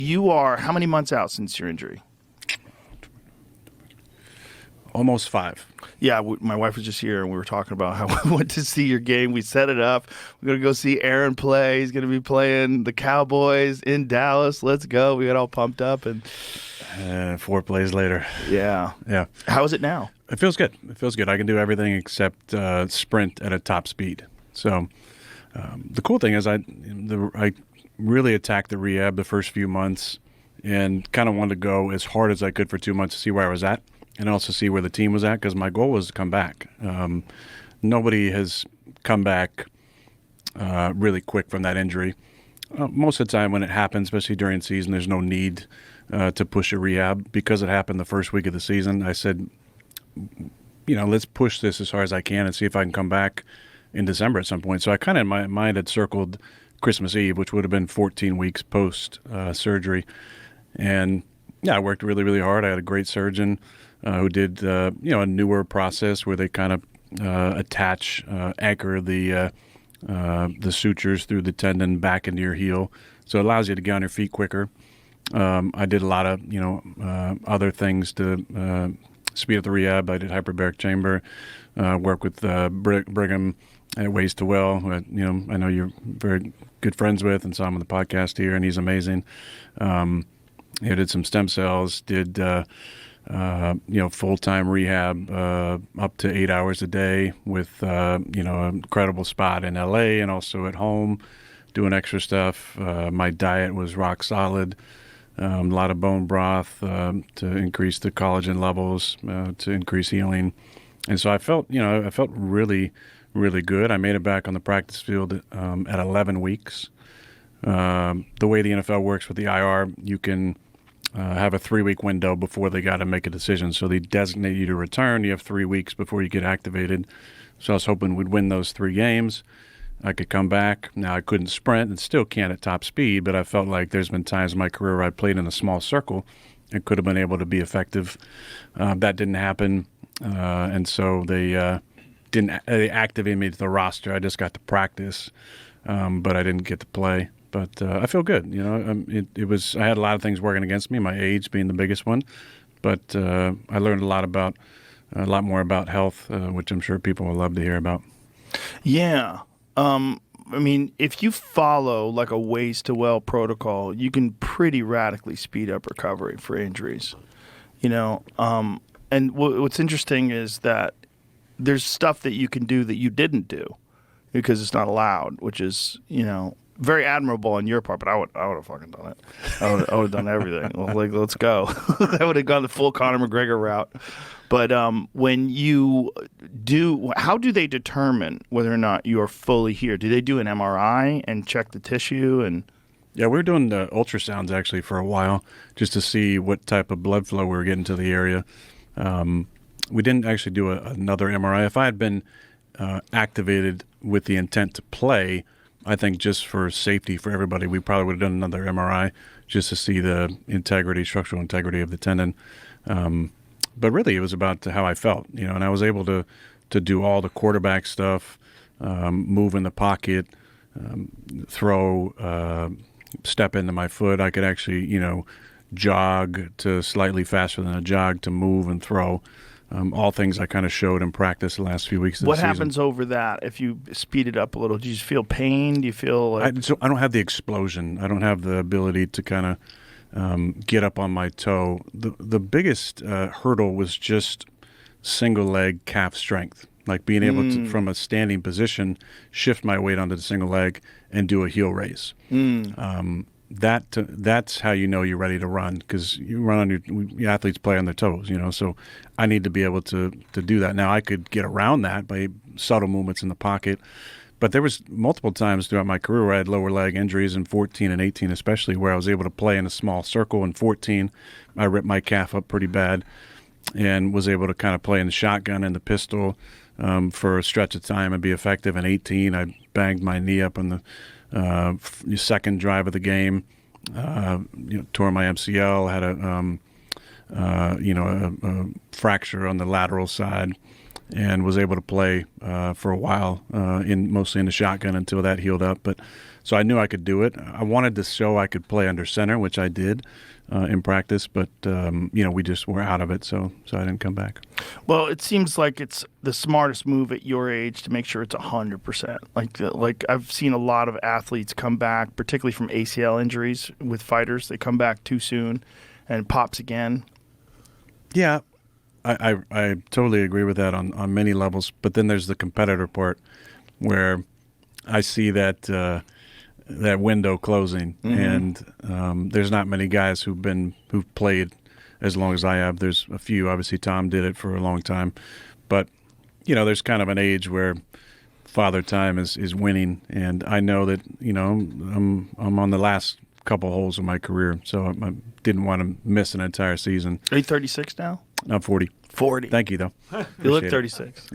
You are how many months out since your injury? Almost 5. Yeah, my wife was just here, and we were talking about how we went to see your game. We set it up. We're going to go see Aaron play. He's going to be playing the Cowboys in Dallas. Let's go. We got all pumped up. And 4 plays later. Yeah. How is it now? It feels good. I can do everything except sprint at a top speed. So the cool thing is I really attacked the rehab the first few months and kind of wanted to go as hard as I could for 2 months to see where I was at. And also see where the team was at, because my goal was to come back. Nobody has come back really quick from that injury. Most of the time when it happens, especially during the season, there's no need to push a rehab. Because it happened the first week of the season, I said, let's push this as hard as I can and see if I can come back in December at some point. So I kind of in my mind had circled Christmas Eve, which would have been 14 weeks post-surgery. And yeah, I worked really, really hard. I had a great surgeon who did, a newer process where they kind of anchor the sutures through the tendon back into your heel. So it allows you to get on your feet quicker. I did a lot of, other things to speed up the rehab. I did hyperbaric chamber, work with Brigham at Ways to Well, who I know you're very good friends with, and saw him on the podcast here, and he's amazing. He did some stem cells, did full-time rehab up to 8 hours a day with an incredible spot in LA and also at home doing extra stuff. My diet was rock solid. A lot of bone broth to increase the collagen levels, to increase healing. And so I felt really, really good. I made it back on the practice field at 11 weeks. The way the NFL works with the IR, you can have a 3-week window before they got to make a decision. So they designate you to return. You have 3 weeks before you get activated. So I was hoping we'd win those 3 games. I could come back. Now, I couldn't sprint and still can't at top speed, but I felt like there's been times in my career where I played in a small circle and could have been able to be effective. That didn't happen. And so they activated me to the roster. I just got to practice, but I didn't get to play. But I feel good. I had a lot of things working against me, my age being the biggest one. But I learned a lot more about health, which I'm sure people will love to hear about. Yeah. If you follow like a Ways to Well protocol, you can pretty radically speed up recovery for injuries. And what's interesting is that there's stuff that you can do that you didn't do because it's not allowed, which is, very admirable on your part, but I would have fucking done it. I would have done everything. Let's go. I would have gone the full Conor McGregor route. But when you do, how do they determine whether or not you are fully here? Do they do an MRI and check the tissue? And yeah, we were doing the ultrasounds actually for a while just to see what type of blood flow we were getting to the area. We didn't actually do another MRI. If I had been activated with the intent to play, I think just for safety for everybody, we probably would have done another MRI just to see the structural integrity of the tendon. But really, it was about how I felt, and I was able to do all the quarterback stuff, move in the pocket, throw, step into my foot. I could actually, jog to slightly faster than a jog to move and throw. All things I kind of showed in practice the last few weeks of the season. What happens over that if you speed it up a little? Do you feel pain? Do you feel like... I don't have the explosion. I don't have the ability to kind of get up on my toe. The biggest hurdle was just single leg calf strength, like being able to, from a standing position, shift my weight onto the single leg and do a heel raise. That's how you know you're ready to run, because you run on your athletes play on their toes, so I need to be able to do that. Now I could get around that by subtle movements in the pocket, but there was multiple times throughout my career where I had lower leg injuries in 14 and 18 especially, where I was able to play in a small circle. In 14 I ripped my calf up pretty bad and was able to kind of play in the shotgun and the pistol for a stretch of time and be effective. In 18 I banged my knee up on the second drive of the game, tore my MCL, had a fracture on the lateral side, and was able to play for a while, mostly in the shotgun until that healed up. But so I knew I could do it. I wanted to show I could play under center, which I did in practice. But we just were out of it, so I didn't come back. Well, it seems like it's the smartest move at your age to make sure it's 100%. Like I've seen a lot of athletes come back, particularly from ACL injuries with fighters. They come back too soon, and it pops again. Yeah. I totally agree with that on many levels, but then there's the competitor part where I see that that window closing, and there's not many guys who've played as long as I have. There's a few. Obviously, Tom did it for a long time, but there's kind of an age where Father Time is winning, and I know that I'm on the last couple holes of my career, so I didn't want to miss an entire season. Are you 36 now? I'm 40. 40. Thank you, though. You look 36.